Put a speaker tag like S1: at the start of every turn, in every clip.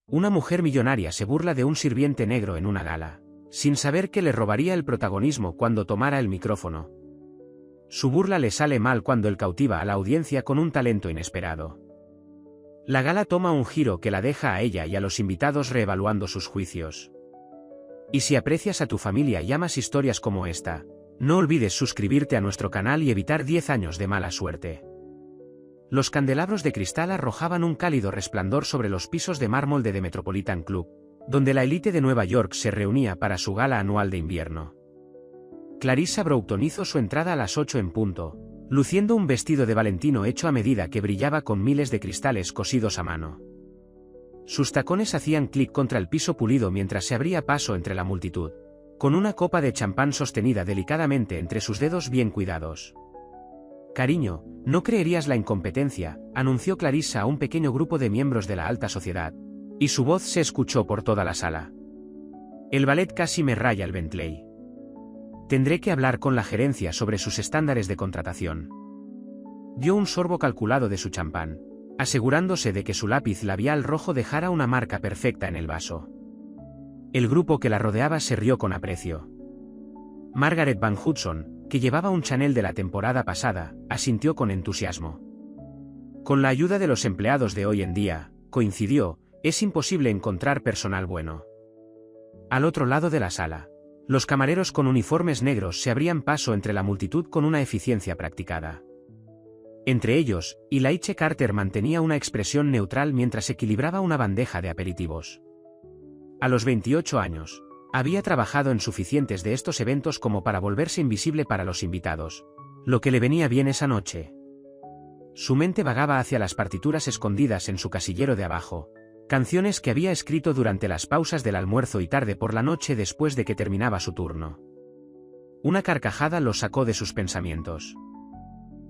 S1: Una mujer millonaria se burla de un sirviente negro en una gala, sin saber que le robaría el protagonismo cuando tomara el micrófono. Su burla le sale mal cuando él cautiva a la audiencia con un talento inesperado. La gala toma un giro que la deja a ella y a los invitados reevaluando sus juicios. Y si aprecias a tu familia y amas historias como esta, no olvides suscribirte a nuestro canal y evitar 10 años de mala suerte. Los candelabros de cristal arrojaban un cálido resplandor sobre los pisos de mármol de The Metropolitan Club, donde la élite de Nueva York se reunía para su gala anual de invierno. Clarissa Broughton hizo su entrada a las 8 en punto, luciendo un vestido de Valentino hecho a medida que brillaba con miles de cristales cosidos a mano. Sus tacones hacían clic contra el piso pulido mientras se abría paso entre la multitud, con una copa de champán sostenida delicadamente entre sus dedos bien cuidados. «Cariño, no creerías la incompetencia», anunció Clarissa a un pequeño grupo de miembros de la alta sociedad, y su voz se escuchó por toda la sala. «El ballet casi me raya el Bentley. Tendré que hablar con la gerencia sobre sus estándares de contratación». Dio un sorbo calculado de su champán, asegurándose de que su lápiz labial rojo dejara una marca perfecta en el vaso. El grupo que la rodeaba se rió con aprecio. Margaret Van Hudson, que llevaba un Chanel de la temporada pasada, asintió con entusiasmo. Con la ayuda de los empleados de hoy en día, coincidió, es imposible encontrar personal bueno. Al otro lado de la sala, los camareros con uniformes negros se abrían paso entre la multitud con una eficiencia practicada. Entre ellos, Ylaiche Carter mantenía una expresión neutral mientras equilibraba una bandeja de aperitivos. A los 28 años, había trabajado en suficientes de estos eventos como para volverse invisible para los invitados, lo que le venía bien esa noche. Su mente vagaba hacia las partituras escondidas en su casillero de abajo, canciones que había escrito durante las pausas del almuerzo y tarde por la noche después de que terminaba su turno. Una carcajada lo sacó de sus pensamientos.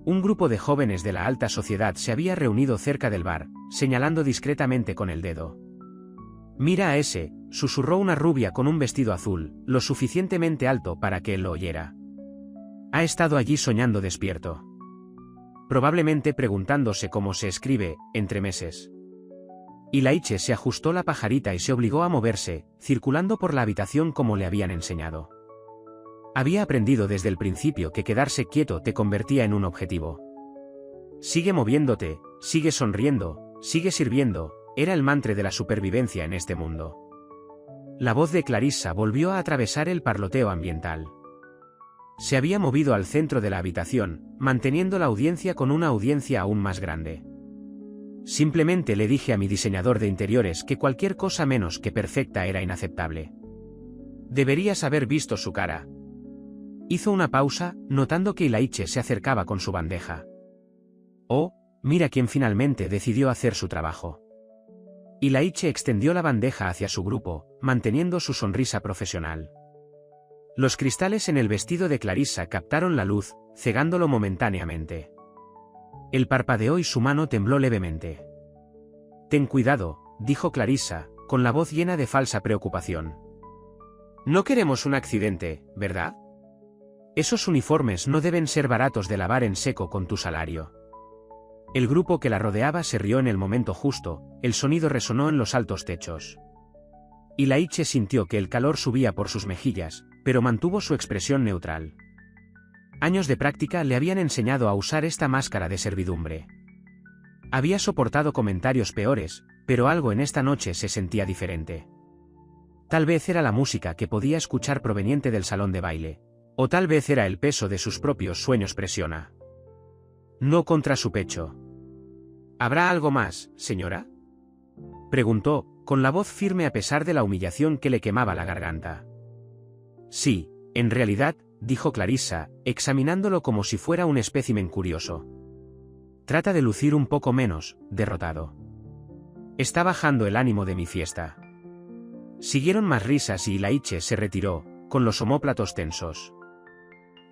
S1: Un grupo de jóvenes de la alta sociedad se había reunido cerca del bar, señalando discretamente con el dedo. «Mira a ese», susurró una rubia con un vestido azul, lo suficientemente alto para que él lo oyera. Ha estado allí soñando despierto. Probablemente preguntándose cómo se escribe, entre meses. Ylaiche se ajustó la pajarita y se obligó a moverse, circulando por la habitación como le habían enseñado. Había aprendido desde el principio que quedarse quieto te convertía en un objetivo. Sigue moviéndote, sigue sonriendo, sigue sirviendo, era el mantra de la supervivencia en este mundo. La voz de Clarissa volvió a atravesar el parloteo ambiental. Se había movido al centro de la habitación, manteniendo la audiencia con una audiencia aún más grande. Simplemente le dije a mi diseñador de interiores que cualquier cosa menos que perfecta era inaceptable. Deberías haber visto su cara. Hizo una pausa, notando que Ylaiche se acercaba con su bandeja. Oh, mira quién finalmente decidió hacer su trabajo. Ylaiche extendió la bandeja hacia su grupo, manteniendo su sonrisa profesional. Los cristales en el vestido de Clarissa captaron la luz, cegándolo momentáneamente. Él parpadeó y su mano tembló levemente. «Ten cuidado», dijo Clarissa, con la voz llena de falsa preocupación. «No queremos un accidente, ¿verdad? Esos uniformes no deben ser baratos de lavar en seco con tu salario». El grupo que la rodeaba se rió en el momento justo, el sonido resonó en los altos techos. Ylaiche sintió que el calor subía por sus mejillas, pero mantuvo su expresión neutral. Años de práctica le habían enseñado a usar esta máscara de servidumbre. Había soportado comentarios peores, pero algo en esta noche se sentía diferente. Tal vez era la música que podía escuchar proveniente del salón de baile, o tal vez era el peso de sus propios sueños presiona. No contra su pecho. ¿Habrá algo más, señora?, preguntó, con la voz firme a pesar de la humillación que le quemaba la garganta. Sí, en realidad, dijo Clarissa, examinándolo como si fuera un espécimen curioso. Trata de lucir un poco menos, derrotado. Está bajando el ánimo de mi fiesta. Siguieron más risas y Ylaiche se retiró, con los omóplatos tensos.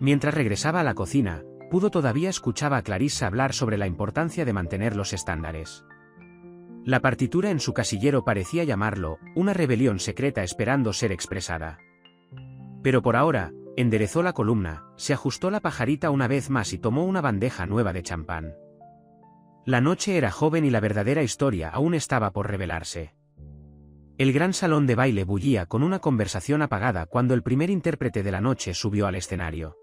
S1: Mientras regresaba a la cocina, todavía escuchaba a Clarissa hablar sobre la importancia de mantener los estándares. La partitura en su casillero parecía llamarlo, una rebelión secreta esperando ser expresada. Pero por ahora, enderezó la columna, se ajustó la pajarita una vez más y tomó una bandeja nueva de champán. La noche era joven y la verdadera historia aún estaba por revelarse. El gran salón de baile bullía con una conversación apagada cuando el primer intérprete de la noche subió al escenario.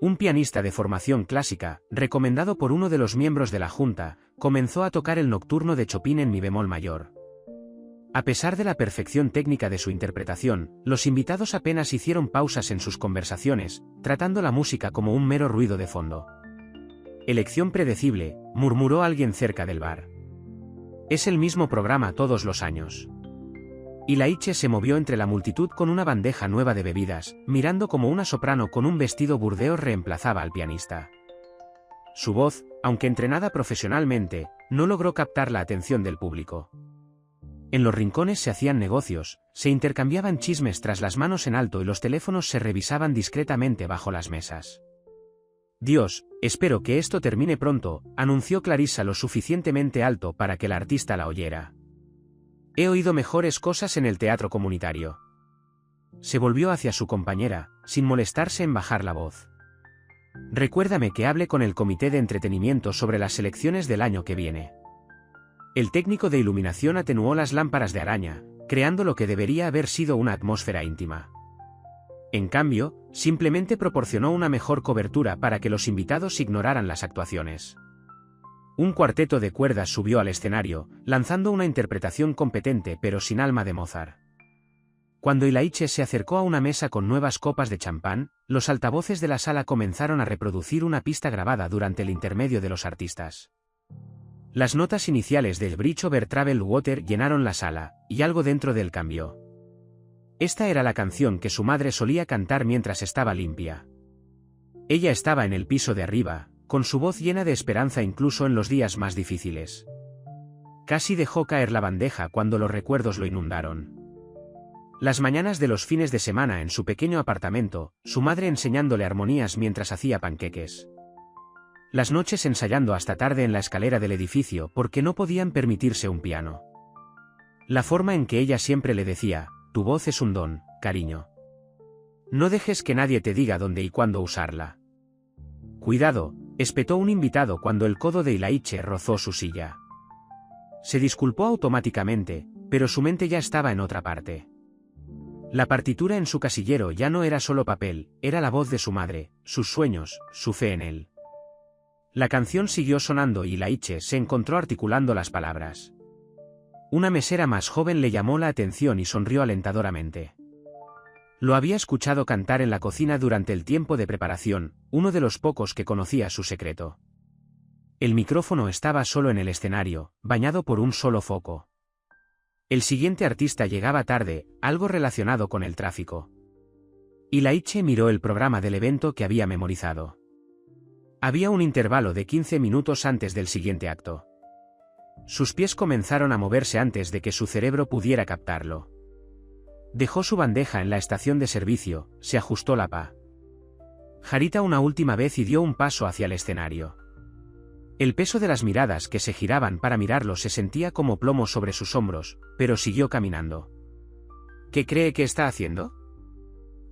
S1: Un pianista de formación clásica, recomendado por uno de los miembros de la junta, comenzó a tocar el nocturno de Chopin en mi bemol mayor. A pesar de la perfección técnica de su interpretación, los invitados apenas hicieron pausas en sus conversaciones, tratando la música como un mero ruido de fondo. Elección predecible, murmuró alguien cerca del bar. Es el mismo programa todos los años. Ilaiche se movió entre la multitud con una bandeja nueva de bebidas, mirando como una soprano con un vestido burdeos reemplazaba al pianista. Su voz, aunque entrenada profesionalmente, no logró captar la atención del público. En los rincones se hacían negocios, se intercambiaban chismes tras las manos en alto y los teléfonos se revisaban discretamente bajo las mesas. Dios, espero que esto termine pronto, anunció Clarissa lo suficientemente alto para que la artista la oyera. He oído mejores cosas en el teatro comunitario. Se volvió hacia su compañera, sin molestarse en bajar la voz. Recuérdame que hable con el comité de entretenimiento sobre las elecciones del año que viene. El técnico de iluminación atenuó las lámparas de araña, creando lo que debería haber sido una atmósfera íntima. En cambio, simplemente proporcionó una mejor cobertura para que los invitados ignoraran las actuaciones. Un cuarteto de cuerdas subió al escenario, lanzando una interpretación competente pero sin alma de Mozart. Cuando Ilaiche se acercó a una mesa con nuevas copas de champán, los altavoces de la sala comenzaron a reproducir una pista grabada durante el intermedio de los artistas. Las notas iniciales del Bridge over Troubled Water llenaron la sala, y algo dentro de él cambió. Esta era la canción que su madre solía cantar mientras estaba limpia. Ella estaba en el piso de arriba, con su voz llena de esperanza incluso en los días más difíciles. Casi dejó caer la bandeja cuando los recuerdos lo inundaron. Las mañanas de los fines de semana en su pequeño apartamento, su madre enseñándole armonías mientras hacía panqueques. Las noches ensayando hasta tarde en la escalera del edificio porque no podían permitirse un piano. La forma en que ella siempre le decía, tu voz es un don, cariño. No dejes que nadie te diga dónde y cuándo usarla. Cuidado, espetó un invitado cuando el codo de Ilaiche rozó su silla. Se disculpó automáticamente, pero su mente ya estaba en otra parte. La partitura en su casillero ya no era solo papel, era la voz de su madre, sus sueños, su fe en él. La canción siguió sonando y Ilaiche se encontró articulando las palabras. Una mesera más joven le llamó la atención y sonrió alentadoramente. Lo había escuchado cantar en la cocina durante el tiempo de preparación, uno de los pocos que conocía su secreto. El micrófono estaba solo en el escenario, bañado por un solo foco. El siguiente artista llegaba tarde, algo relacionado con el tráfico. Ilaiche miró el programa del evento que había memorizado. Había un intervalo de 15 minutos antes del siguiente acto. Sus pies comenzaron a moverse antes de que su cerebro pudiera captarlo. Dejó su bandeja en la estación de servicio, se ajustó la pajarita una última vez y dio un paso hacia el escenario. El peso de las miradas que se giraban para mirarlo se sentía como plomo sobre sus hombros, pero siguió caminando. ¿Qué cree que está haciendo?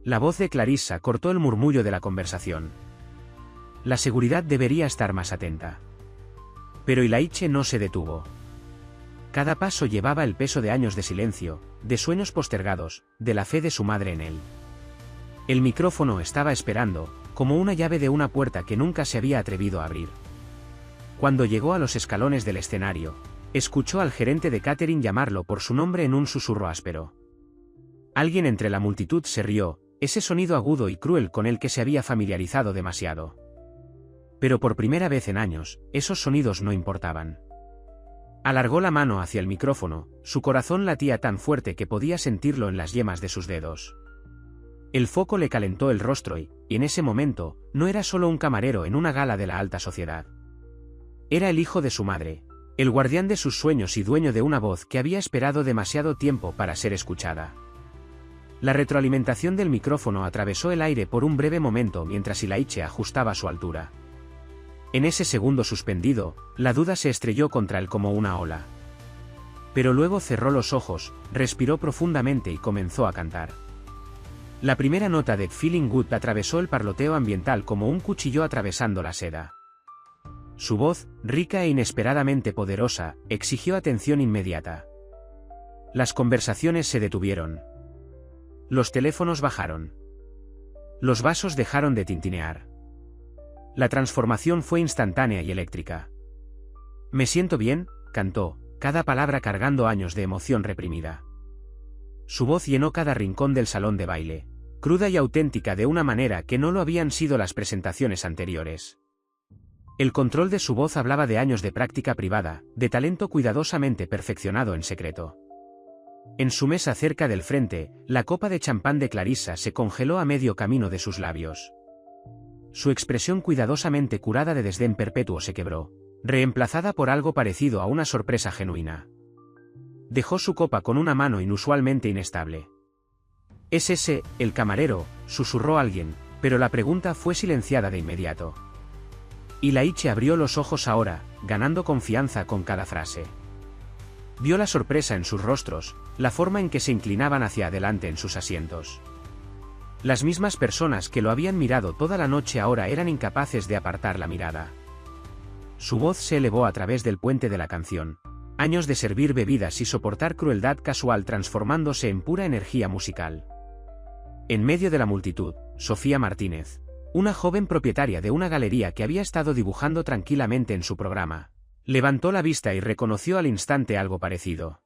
S1: La voz de Clarissa cortó el murmullo de la conversación. La seguridad debería estar más atenta. Pero Ilaiche no se detuvo. Cada paso llevaba el peso de años de silencio, de sueños postergados, de la fe de su madre en él. El micrófono estaba esperando, como una llave de una puerta que nunca se había atrevido a abrir. Cuando llegó a los escalones del escenario, escuchó al gerente de catering llamarlo por su nombre en un susurro áspero. Alguien entre la multitud se rió, ese sonido agudo y cruel con el que se había familiarizado demasiado. Pero por primera vez en años, esos sonidos no importaban. Alargó la mano hacia el micrófono, su corazón latía tan fuerte que podía sentirlo en las yemas de sus dedos. El foco le calentó el rostro y, en ese momento, no era solo un camarero en una gala de la alta sociedad. Era el hijo de su madre, el guardián de sus sueños y dueño de una voz que había esperado demasiado tiempo para ser escuchada. La retroalimentación del micrófono atravesó el aire por un breve momento mientras Ilaiche ajustaba su altura. En ese segundo suspendido, la duda se estrelló contra él como una ola. Pero luego cerró los ojos, respiró profundamente y comenzó a cantar. La primera nota de Feeling Good atravesó el parloteo ambiental como un cuchillo atravesando la seda. Su voz, rica e inesperadamente poderosa, exigió atención inmediata. Las conversaciones se detuvieron. Los teléfonos bajaron. Los vasos dejaron de tintinear. La transformación fue instantánea y eléctrica. «Me siento bien», cantó, cada palabra cargando años de emoción reprimida. Su voz llenó cada rincón del salón de baile, cruda y auténtica de una manera que no lo habían sido las presentaciones anteriores. El control de su voz hablaba de años de práctica privada, de talento cuidadosamente perfeccionado en secreto. En su mesa cerca del frente, la copa de champán de Clarissa se congeló a medio camino de sus labios. Su expresión cuidadosamente curada de desdén perpetuo se quebró, reemplazada por algo parecido a una sorpresa genuina. Dejó su copa con una mano inusualmente inestable. «¿Es ese, el camarero?», susurró alguien, pero la pregunta fue silenciada de inmediato. Y Laiche abrió los ojos ahora, ganando confianza con cada frase. Vio la sorpresa en sus rostros, la forma en que se inclinaban hacia adelante en sus asientos. Las mismas personas que lo habían mirado toda la noche ahora eran incapaces de apartar la mirada. Su voz se elevó a través del puente de la canción. Años de servir bebidas y soportar crueldad casual transformándose en pura energía musical. En medio de la multitud, Sofía Martínez, una joven propietaria de una galería que había estado dibujando tranquilamente en su programa, levantó la vista y reconoció al instante algo parecido.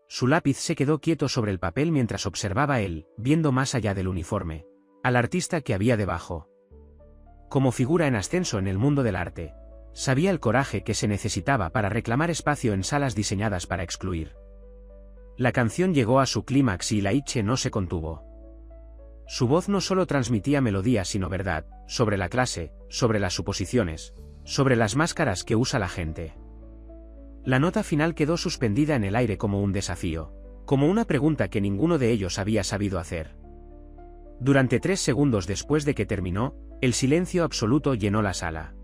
S1: Su lápiz se quedó quieto sobre el papel mientras observaba él, viendo más allá del uniforme, al artista que había debajo. Como figura en ascenso en el mundo del arte, sabía el coraje que se necesitaba para reclamar espacio en salas diseñadas para excluir. La canción llegó a su clímax y Laiche no se contuvo. Su voz no solo transmitía melodía sino verdad, sobre la clase, sobre las suposiciones, sobre las máscaras que usa la gente. La nota final quedó suspendida en el aire como un desafío, como una pregunta que ninguno de ellos había sabido hacer. Durante 3 segundos después de que terminó, el silencio absoluto llenó la sala.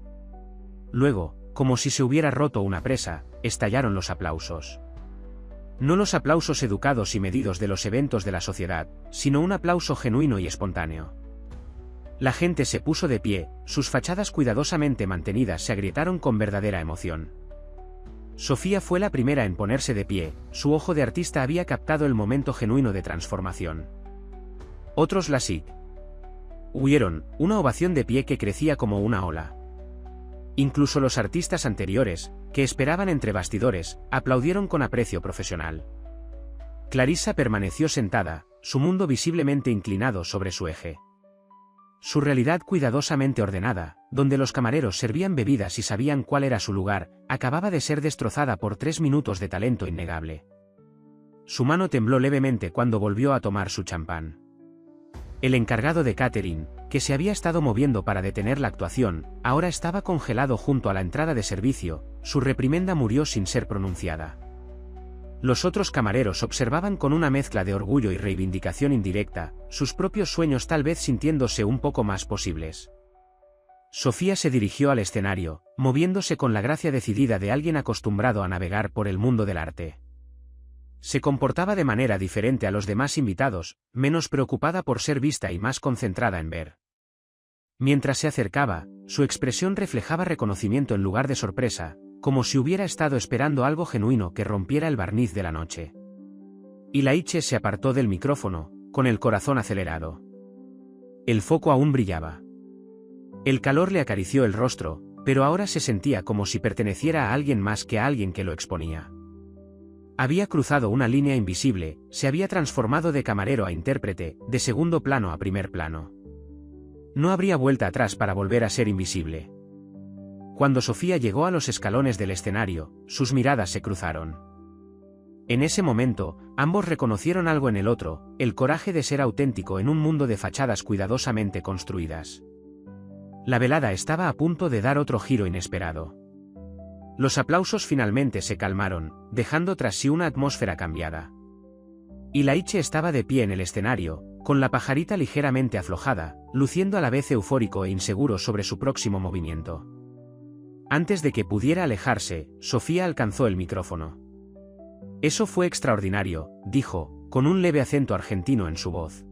S1: Luego, como si se hubiera roto una presa, estallaron los aplausos. No los aplausos educados y medidos de los eventos de la sociedad, sino un aplauso genuino y espontáneo. La gente se puso de pie, sus fachadas cuidadosamente mantenidas se agrietaron con verdadera emoción. Sofía fue la primera en ponerse de pie, su ojo de artista había captado el momento genuino de transformación. Otros la huyeron, una ovación de pie que crecía como una ola. Incluso los artistas anteriores, que esperaban entre bastidores, aplaudieron con aprecio profesional. Clarissa permaneció sentada, su mundo visiblemente inclinado sobre su eje. Su realidad cuidadosamente ordenada, donde los camareros servían bebidas y sabían cuál era su lugar, acababa de ser destrozada por 3 minutos de talento innegable. Su mano tembló levemente cuando volvió a tomar su champán. El encargado de catering, que se había estado moviendo para detener la actuación, ahora estaba congelado junto a la entrada de servicio, su reprimenda murió sin ser pronunciada. Los otros camareros observaban con una mezcla de orgullo y reivindicación indirecta, sus propios sueños tal vez sintiéndose un poco más posibles. Sofía se dirigió al escenario, moviéndose con la gracia decidida de alguien acostumbrado a navegar por el mundo del arte. Se comportaba de manera diferente a los demás invitados, menos preocupada por ser vista y más concentrada en ver. Mientras se acercaba, su expresión reflejaba reconocimiento en lugar de sorpresa, como si hubiera estado esperando algo genuino que rompiera el barniz de la noche. Y Laiche se apartó del micrófono, con el corazón acelerado. El foco aún brillaba. El calor le acarició el rostro, pero ahora se sentía como si perteneciera a alguien más que a alguien que lo exponía. Había cruzado una línea invisible, se había transformado de camarero a intérprete, de segundo plano a primer plano. No habría vuelta atrás para volver a ser invisible. Cuando Sofía llegó a los escalones del escenario, sus miradas se cruzaron. En ese momento, ambos reconocieron algo en el otro, el coraje de ser auténtico en un mundo de fachadas cuidadosamente construidas. La velada estaba a punto de dar otro giro inesperado. Los aplausos finalmente se calmaron, dejando tras sí una atmósfera cambiada. Y Laiche estaba de pie en el escenario, con la pajarita ligeramente aflojada, luciendo a la vez eufórico e inseguro sobre su próximo movimiento. Antes de que pudiera alejarse, Sofía alcanzó el micrófono. «Eso fue extraordinario», dijo, con un leve acento argentino en su voz.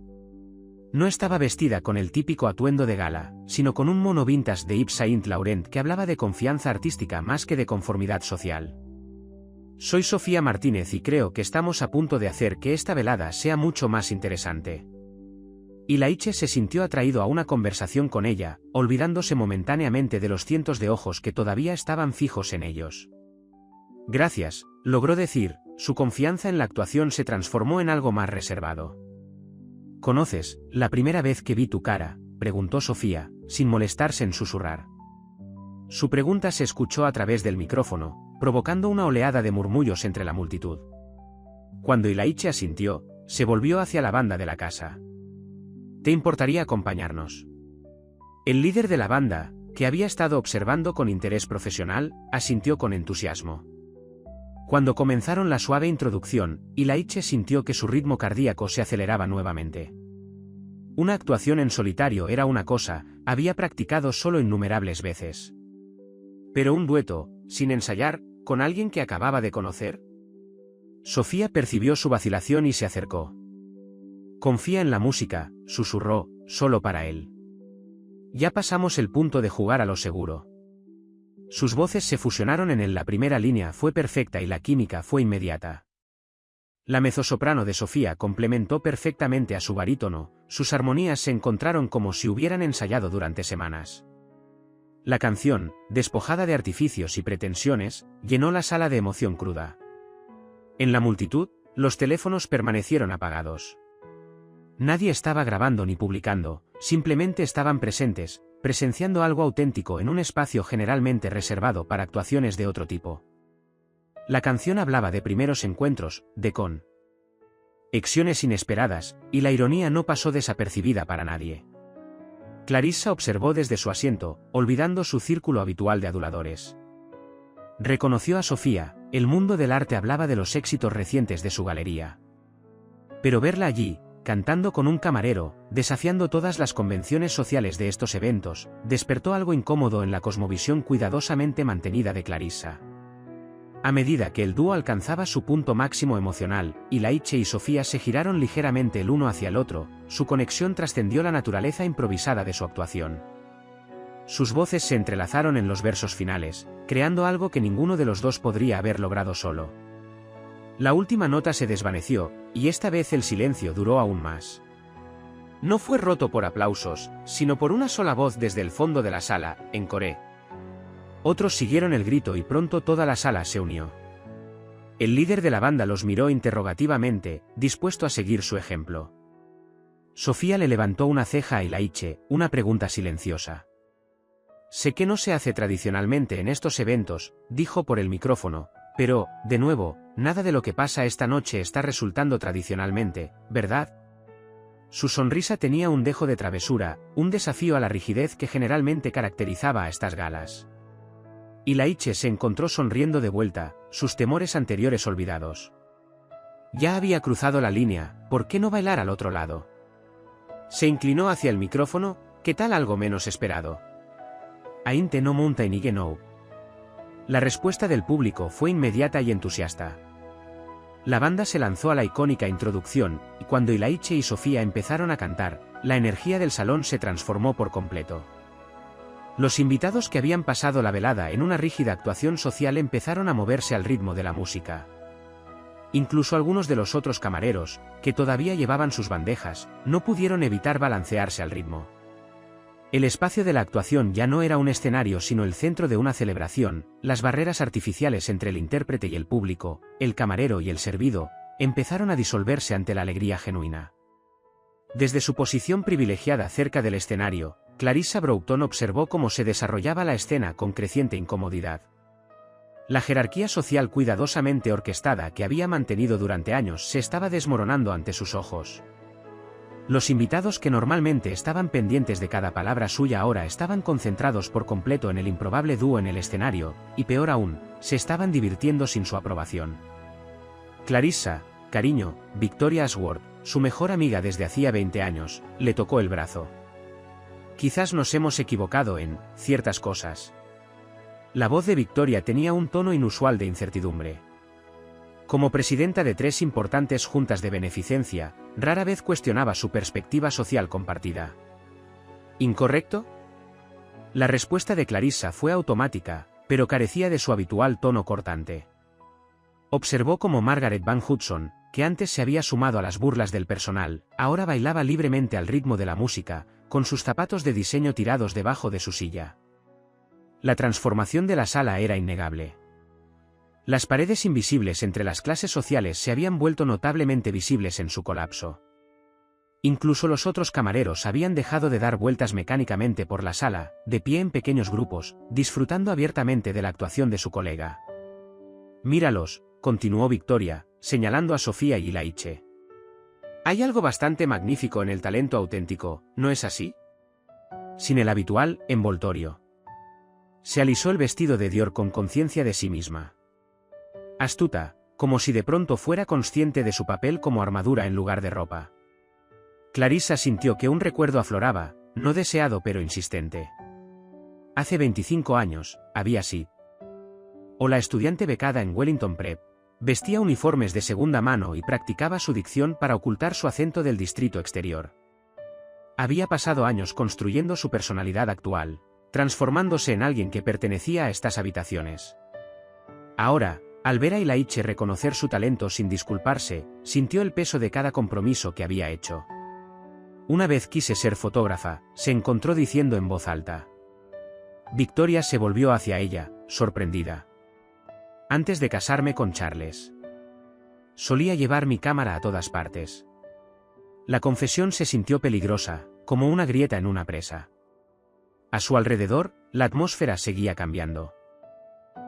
S1: No estaba vestida con el típico atuendo de gala, sino con un mono vintage de Yves Saint Laurent que hablaba de confianza artística más que de conformidad social. Soy Sofía Martínez y creo que estamos a punto de hacer que esta velada sea mucho más interesante. Ilaiche se sintió atraído a una conversación con ella, olvidándose momentáneamente de los cientos de ojos que todavía estaban fijos en ellos. Gracias, logró decir, su confianza en la actuación se transformó en algo más reservado. ¿Conoces, la primera vez que vi tu cara?, preguntó Sofía, sin molestarse en susurrar. Su pregunta se escuchó a través del micrófono, provocando una oleada de murmullos entre la multitud. Cuando Ilaiche asintió, se volvió hacia la banda de la casa. ¿Te importaría acompañarnos? El líder de la banda, que había estado observando con interés profesional, asintió con entusiasmo. Cuando comenzaron la suave introducción, Ilaiche sintió que su ritmo cardíaco se aceleraba nuevamente. Una actuación en solitario era una cosa, había practicado solo innumerables veces. Pero un dueto, sin ensayar, con alguien que acababa de conocer. Sofía percibió su vacilación y se acercó. Confía en la música, susurró, solo para él. Ya pasamos el punto de jugar a lo seguro. Sus voces se fusionaron en él, la primera línea fue perfecta y la química fue inmediata. La mezzosoprano de Sofía complementó perfectamente a su barítono, sus armonías se encontraron como si hubieran ensayado durante semanas. La canción, despojada de artificios y pretensiones, llenó la sala de emoción cruda. En la multitud, los teléfonos permanecieron apagados. Nadie estaba grabando ni publicando, simplemente estaban presentes, presenciando algo auténtico en un espacio generalmente reservado para actuaciones de otro tipo. La canción hablaba de primeros encuentros, de conexiones inesperadas, y la ironía no pasó desapercibida para nadie. Clarissa observó desde su asiento, olvidando su círculo habitual de aduladores. Reconoció a Sofía, el mundo del arte hablaba de los éxitos recientes de su galería. Pero verla allí, cantando con un camarero, desafiando todas las convenciones sociales de estos eventos, despertó algo incómodo en la cosmovisión cuidadosamente mantenida de Clarissa. A medida que el dúo alcanzaba su punto máximo emocional, Ilaiche y Sofía se giraron ligeramente el uno hacia el otro, su conexión trascendió la naturaleza improvisada de su actuación. Sus voces se entrelazaron en los versos finales, creando algo que ninguno de los dos podría haber logrado solo. La última nota se desvaneció, y esta vez el silencio duró aún más. No fue roto por aplausos, sino por una sola voz desde el fondo de la sala, en coré. Otros siguieron el grito y pronto toda la sala se unió. El líder de la banda los miró interrogativamente, dispuesto a seguir su ejemplo. Sofía le levantó una ceja a Ilaiche, una pregunta silenciosa. Sé que no se hace tradicionalmente en estos eventos, dijo por el micrófono, pero, de nuevo, nada de lo que pasa esta noche está resultando tradicionalmente, ¿verdad? Su sonrisa tenía un dejo de travesura, un desafío a la rigidez que generalmente caracterizaba a estas galas. Ilaiche se encontró sonriendo de vuelta, sus temores anteriores olvidados. Ya había cruzado la línea, ¿por qué no bailar al otro lado? Se inclinó hacia el micrófono, ¿qué tal algo menos esperado? Ainte no monta en no. La respuesta del público fue inmediata y entusiasta. La banda se lanzó a la icónica introducción, y cuando Ilaiche y Sofía empezaron a cantar, la energía del salón se transformó por completo. Los invitados que habían pasado la velada en una rígida actuación social empezaron a moverse al ritmo de la música. Incluso algunos de los otros camareros, que todavía llevaban sus bandejas, no pudieron evitar balancearse al ritmo. El espacio de la actuación ya no era un escenario sino el centro de una celebración, las barreras artificiales entre el intérprete y el público, el camarero y el servido, empezaron a disolverse ante la alegría genuina. Desde su posición privilegiada cerca del escenario, Clarissa Broughton observó cómo se desarrollaba la escena con creciente incomodidad. La jerarquía social cuidadosamente orquestada que había mantenido durante años se estaba desmoronando ante sus ojos. Los invitados que normalmente estaban pendientes de cada palabra suya ahora estaban concentrados por completo en el improbable dúo en el escenario, y peor aún, se estaban divirtiendo sin su aprobación. Clarissa, cariño, Victoria Ashworth, su mejor amiga desde hacía 20 años, le tocó el brazo. Quizás nos hemos equivocado en ciertas cosas. La voz de Victoria tenía un tono inusual de incertidumbre. Como presidenta de 3 importantes juntas de beneficencia, rara vez cuestionaba su perspectiva social compartida. ¿Incorrecto? La respuesta de Clarissa fue automática, pero carecía de su habitual tono cortante. Observó cómo Margaret Van Hudson, que antes se había sumado a las burlas del personal, ahora bailaba libremente al ritmo de la música, con sus zapatos de diseño tirados debajo de su silla. La transformación de la sala era innegable. Las paredes invisibles entre las clases sociales se habían vuelto notablemente visibles en su colapso. Incluso los otros camareros habían dejado de dar vueltas mecánicamente por la sala, de pie en pequeños grupos, disfrutando abiertamente de la actuación de su colega. «Míralos», continuó Victoria, señalando a Sofía y Laiche. «Hay algo bastante magnífico en el talento auténtico, ¿no es así?» Sin el habitual envoltorio. Se alisó el vestido de Dior con conciencia de sí misma. Astuta, como si de pronto fuera consciente de su papel como armadura en lugar de ropa. Clarissa sintió que un recuerdo afloraba, no deseado pero insistente. Hace 25 años, había sido. O la estudiante becada en Wellington Prep. Vestía uniformes de segunda mano y practicaba su dicción para ocultar su acento del distrito exterior. Había pasado años construyendo su personalidad actual, transformándose en alguien que pertenecía a estas habitaciones. Ahora, al ver a Laiche reconocer su talento sin disculparse, sintió el peso de cada compromiso que había hecho. «Una vez quise ser fotógrafa», se encontró diciendo en voz alta. Victoria se volvió hacia ella, sorprendida. «Antes de casarme con Charles. Solía llevar mi cámara a todas partes». La confesión se sintió peligrosa, como una grieta en una presa. A su alrededor, la atmósfera seguía cambiando.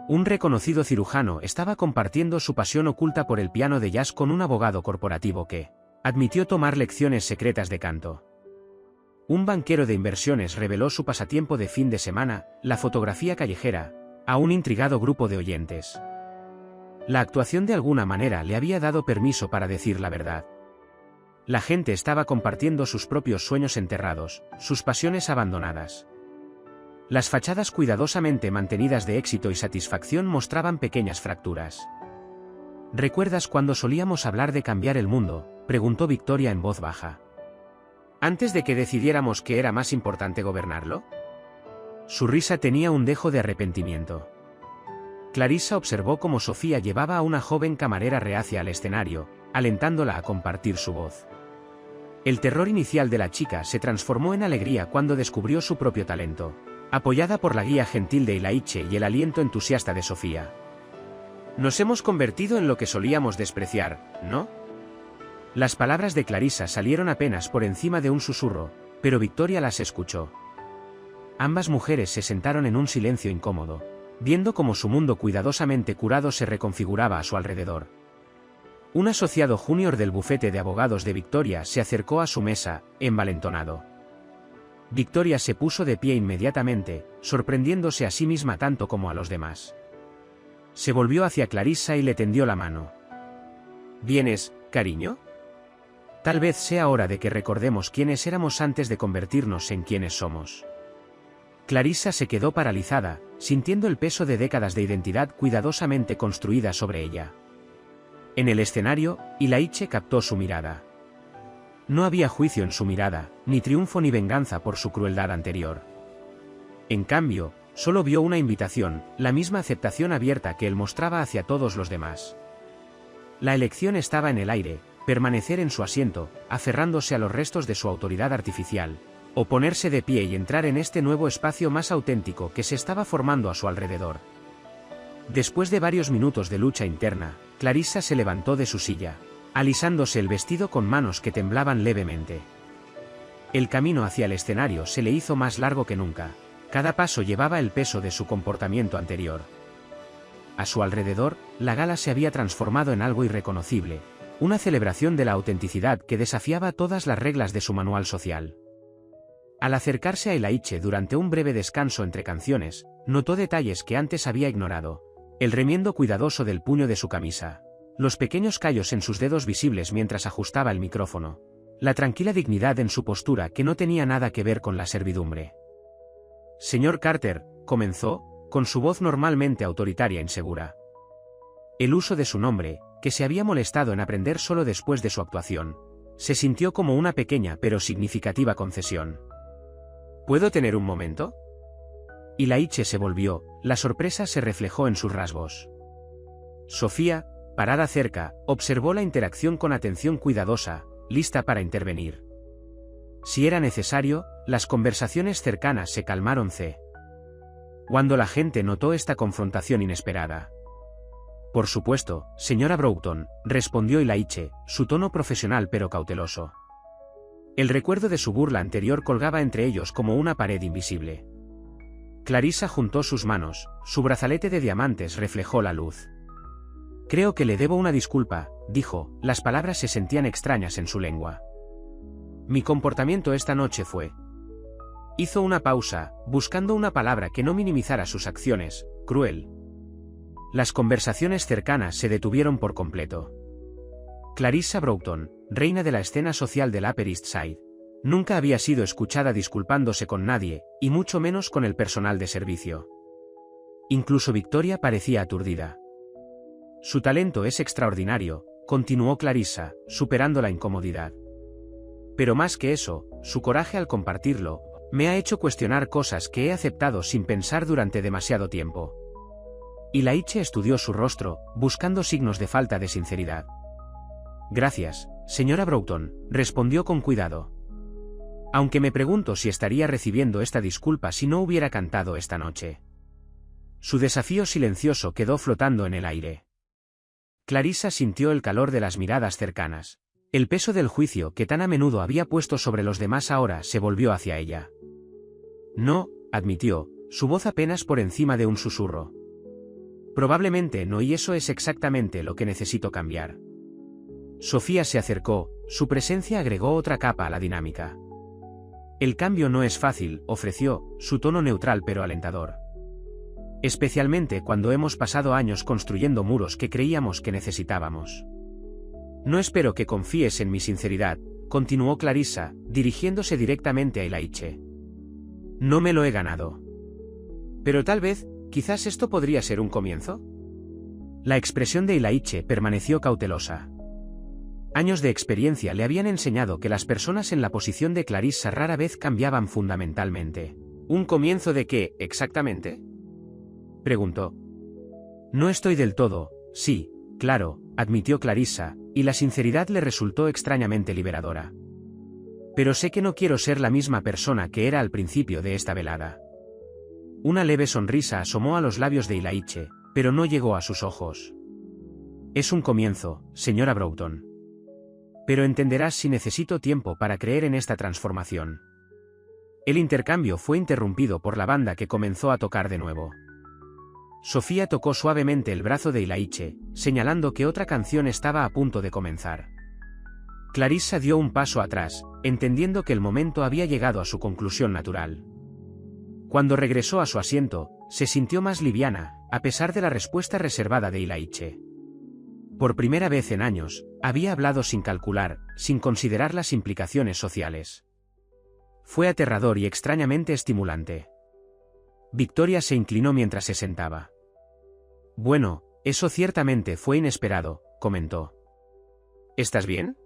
S1: Un reconocido cirujano estaba compartiendo su pasión oculta por el piano de jazz con un abogado corporativo que admitió tomar lecciones secretas de canto. Un banquero de inversiones reveló su pasatiempo de fin de semana, la fotografía callejera, a un intrigado grupo de oyentes. La actuación de alguna manera le había dado permiso para decir la verdad. La gente estaba compartiendo sus propios sueños enterrados, sus pasiones abandonadas. Las fachadas cuidadosamente mantenidas de éxito y satisfacción mostraban pequeñas fracturas. «¿Recuerdas cuando solíamos hablar de cambiar el mundo?», preguntó Victoria en voz baja. «¿Antes de que decidiéramos que era más importante gobernarlo?». Su risa tenía un dejo de arrepentimiento. Clarissa observó cómo Sofía llevaba a una joven camarera reacia al escenario, alentándola a compartir su voz. El terror inicial de la chica se transformó en alegría cuando descubrió su propio talento, apoyada por la guía gentil de Laiche y el aliento entusiasta de Sofía. «Nos hemos convertido en lo que solíamos despreciar, ¿no?». Las palabras de Clarissa salieron apenas por encima de un susurro, pero Victoria las escuchó. Ambas mujeres se sentaron en un silencio incómodo, viendo cómo su mundo cuidadosamente curado se reconfiguraba a su alrededor. Un asociado junior del bufete de abogados de Victoria se acercó a su mesa, envalentonado. Victoria se puso de pie inmediatamente, sorprendiéndose a sí misma tanto como a los demás. Se volvió hacia Clarissa y le tendió la mano. «¿Vienes, cariño? Tal vez sea hora de que recordemos quiénes éramos antes de convertirnos en quienes somos». Clarissa se quedó paralizada, sintiendo el peso de décadas de identidad cuidadosamente construida sobre ella. En el escenario, Laiche captó su mirada. No había juicio en su mirada, ni triunfo ni venganza por su crueldad anterior. En cambio, solo vio una invitación, la misma aceptación abierta que él mostraba hacia todos los demás. La elección estaba en el aire: permanecer en su asiento, aferrándose a los restos de su autoridad artificial, o ponerse de pie y entrar en este nuevo espacio más auténtico que se estaba formando a su alrededor. Después de varios minutos de lucha interna, Clarissa se levantó de su silla, alisándose el vestido con manos que temblaban levemente. El camino hacia el escenario se le hizo más largo que nunca. Cada paso llevaba el peso de su comportamiento anterior. A su alrededor, la gala se había transformado en algo irreconocible, una celebración de la autenticidad que desafiaba todas las reglas de su manual social. Al acercarse a Laiche durante un breve descanso entre canciones, notó detalles que antes había ignorado: el remiendo cuidadoso del puño de su camisa, los pequeños callos en sus dedos visibles mientras ajustaba el micrófono, la tranquila dignidad en su postura que no tenía nada que ver con la servidumbre. «Señor Carter», comenzó, con su voz normalmente autoritaria e insegura. El uso de su nombre, que se había molestado en aprender solo después de su actuación, se sintió como una pequeña pero significativa concesión. «¿Puedo tener un momento?». Laiche se volvió, la sorpresa se reflejó en sus rasgos. «Sofía», parada cerca, observó la interacción con atención cuidadosa, lista para intervenir. Si era necesario, las conversaciones cercanas se calmaron cuando la gente notó esta confrontación inesperada. Por supuesto, señora Broughton, respondió Elaine, su tono profesional pero cauteloso. El recuerdo de su burla anterior colgaba entre ellos como una pared invisible. Clarissa juntó sus manos, su brazalete de diamantes reflejó la luz. Creo que le debo una disculpa, dijo, las palabras se sentían extrañas en su lengua. Mi comportamiento esta noche fue... Hizo una pausa, buscando una palabra que no minimizara sus acciones, cruel. Las conversaciones cercanas se detuvieron por completo. Clarissa Broughton, reina de la escena social del Upper East Side, nunca había sido escuchada disculpándose con nadie, y mucho menos con el personal de servicio. Incluso Victoria parecía aturdida. Su talento es extraordinario, continuó Clarissa, superando la incomodidad. Pero más que eso, su coraje al compartirlo, me ha hecho cuestionar cosas que he aceptado sin pensar durante demasiado tiempo. Elaine estudió su rostro, buscando signos de falta de sinceridad. Gracias, señora Broughton, respondió con cuidado. Aunque me pregunto si estaría recibiendo esta disculpa si no hubiera cantado esta noche. Su desafío silencioso quedó flotando en el aire. Clarissa sintió el calor de las miradas cercanas. El peso del juicio que tan a menudo había puesto sobre los demás ahora se volvió hacia ella. No, admitió, su voz apenas por encima de un susurro. Probablemente no, y eso es exactamente lo que necesito cambiar. Sofía se acercó, su presencia agregó otra capa a la dinámica. El cambio no es fácil, ofreció, su tono neutral pero alentador. Especialmente cuando hemos pasado años construyendo muros que creíamos que necesitábamos. No espero que confíes en mi sinceridad, continuó Clarissa, dirigiéndose directamente a Elaine. No me lo he ganado. Pero tal vez, quizás esto podría ser un comienzo. La expresión de Elaine permaneció cautelosa. Años de experiencia le habían enseñado que las personas en la posición de Clarissa rara vez cambiaban fundamentalmente. ¿Un comienzo de qué, exactamente?, preguntó. No estoy del todo, sí, claro, admitió Clarissa, y la sinceridad le resultó extrañamente liberadora. Pero sé que no quiero ser la misma persona que era al principio de esta velada. Una leve sonrisa asomó a los labios de Elaine, pero no llegó a sus ojos. Es un comienzo, señora Broughton. Pero entenderás si necesito tiempo para creer en esta transformación. El intercambio fue interrumpido por la banda que comenzó a tocar de nuevo. Sofía tocó suavemente el brazo de Elaine, señalando que otra canción estaba a punto de comenzar. Clarissa dio un paso atrás, entendiendo que el momento había llegado a su conclusión natural. Cuando regresó a su asiento, se sintió más liviana, a pesar de la respuesta reservada de Elaine. Por primera vez en años, había hablado sin calcular, sin considerar las implicaciones sociales. Fue aterrador y extrañamente estimulante. Victoria se inclinó mientras se sentaba. Bueno, eso ciertamente fue inesperado, comentó. ¿Estás bien?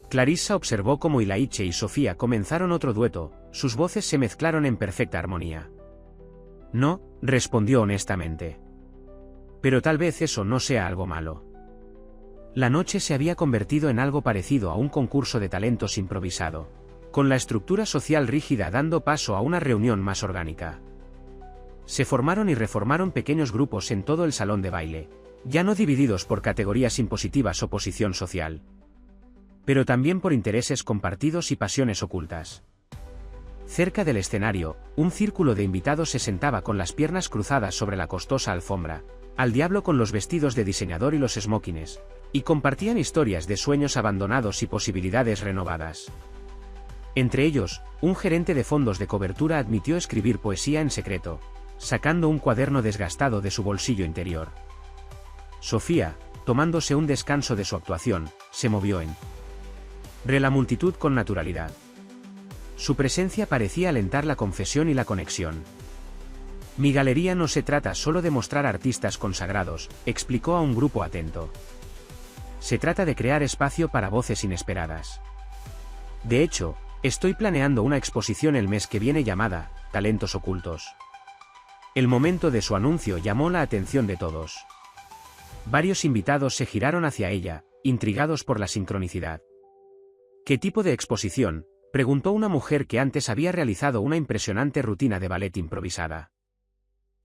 S1: Clarissa observó cómo Elaine y Sofía comenzaron otro dueto, sus voces se mezclaron en perfecta armonía. No, respondió honestamente. Pero tal vez eso no sea algo malo. La noche se había convertido en algo parecido a un concurso de talentos improvisado, con la estructura social rígida dando paso a una reunión más orgánica. Se formaron y reformaron pequeños grupos en todo el salón de baile, ya no divididos por categorías impositivas o posición social, pero también por intereses compartidos y pasiones ocultas. Cerca del escenario, un círculo de invitados se sentaba con las piernas cruzadas sobre la costosa alfombra, al diablo con los vestidos de diseñador y los smokines, y compartían historias de sueños abandonados y posibilidades renovadas. Entre ellos, un gerente de fondos de cobertura admitió escribir poesía en secreto, sacando un cuaderno desgastado de su bolsillo interior. Sofía, tomándose un descanso de su actuación, se movió entre la multitud con naturalidad. Su presencia parecía alentar la confesión y la conexión. Mi galería no se trata solo de mostrar artistas consagrados, explicó a un grupo atento. Se trata de crear espacio para voces inesperadas. De hecho, estoy planeando una exposición el mes que viene llamada Talentos Ocultos. El momento de su anuncio llamó la atención de todos. Varios invitados se giraron hacia ella, intrigados por la sincronicidad. ¿Qué tipo de exposición?, preguntó una mujer que antes había realizado una impresionante rutina de ballet improvisada.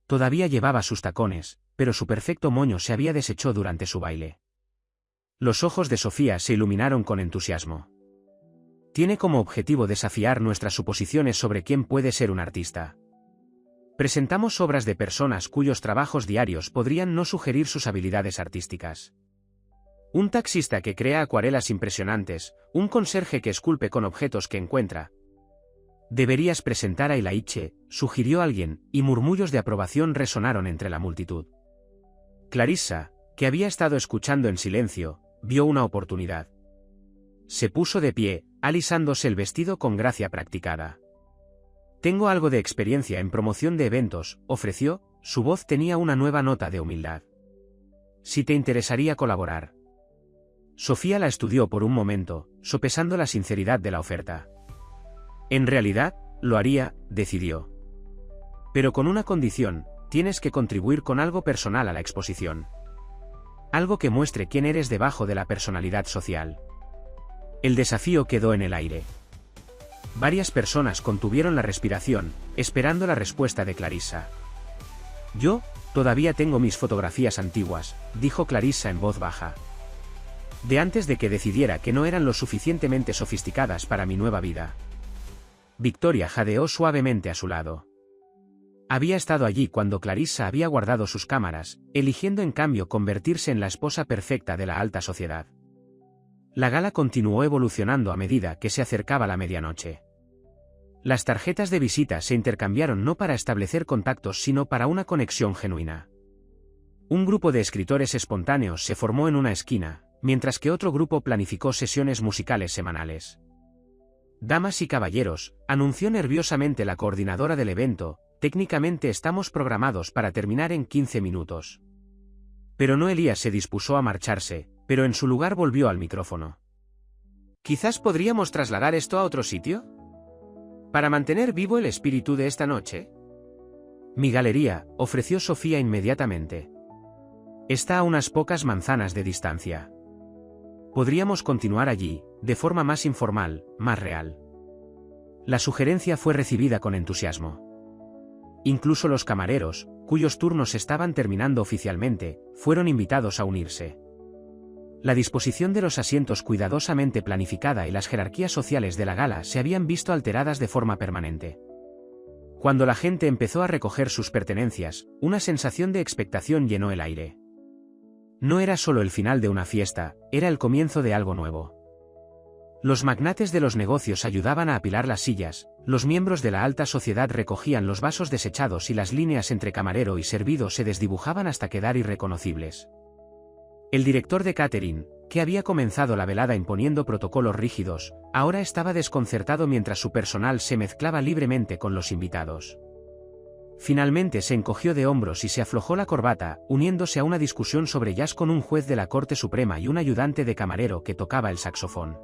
S1: Todavía llevaba sus tacones, pero su perfecto moño se había deshecho durante su baile. Los ojos de Sofía se iluminaron con entusiasmo. Tiene como objetivo desafiar nuestras suposiciones sobre quién puede ser un artista. Presentamos obras de personas cuyos trabajos diarios podrían no sugerir sus habilidades artísticas. Un taxista que crea acuarelas impresionantes, un conserje que esculpe con objetos que encuentra. Deberías presentar a Ilaiche, sugirió alguien, y murmullos de aprobación resonaron entre la multitud. Clarissa, que había estado escuchando en silencio, vio una oportunidad. Se puso de pie, alisándose el vestido con gracia practicada. Tengo algo de experiencia en promoción de eventos, ofreció, su voz tenía una nueva nota de humildad. Si te interesaría colaborar. Sofía la estudió por un momento, sopesando la sinceridad de la oferta. En realidad, lo haría, decidió. Pero con una condición, tienes que contribuir con algo personal a la exposición. Algo que muestre quién eres debajo de la personalidad social. El desafío quedó en el aire. Varias personas contuvieron la respiración, esperando la respuesta de Clarissa. Yo, todavía tengo mis fotografías antiguas, dijo Clarissa en voz baja. De antes de que decidiera que no eran lo suficientemente sofisticadas para mi nueva vida. Victoria jadeó suavemente a su lado. Había estado allí cuando Clarissa había guardado sus cámaras, eligiendo en cambio convertirse en la esposa perfecta de la alta sociedad. La gala continuó evolucionando a medida que se acercaba la medianoche. Las tarjetas de visita se intercambiaron no para establecer contactos sino para una conexión genuina. Un grupo de escritores espontáneos se formó en una esquina, mientras que otro grupo planificó sesiones musicales semanales. Damas y caballeros, anunció nerviosamente la coordinadora del evento, técnicamente estamos programados para terminar en 15 minutos. Pero Noelia se dispuso a marcharse, pero en su lugar volvió al micrófono. ¿Quizás podríamos trasladar esto a otro sitio? Para mantener vivo el espíritu de esta noche. Mi galería, ofreció Sofía inmediatamente. Está a unas pocas manzanas de distancia. Podríamos continuar allí, de forma más informal, más real. La sugerencia fue recibida con entusiasmo. Incluso los camareros, cuyos turnos estaban terminando oficialmente, fueron invitados a unirse. La disposición de los asientos cuidadosamente planificada y las jerarquías sociales de la gala se habían visto alteradas de forma permanente. Cuando la gente empezó a recoger sus pertenencias, una sensación de expectación llenó el aire. No era solo el final de una fiesta, era el comienzo de algo nuevo. Los magnates de los negocios ayudaban a apilar las sillas, los miembros de la alta sociedad recogían los vasos desechados y las líneas entre camarero y servido se desdibujaban hasta quedar irreconocibles. El director de catering, que había comenzado la velada imponiendo protocolos rígidos, ahora estaba desconcertado mientras su personal se mezclaba libremente con los invitados. Finalmente se encogió de hombros y se aflojó la corbata, uniéndose a una discusión sobre jazz con un juez de la Corte Suprema y un ayudante de camarero que tocaba el saxofón.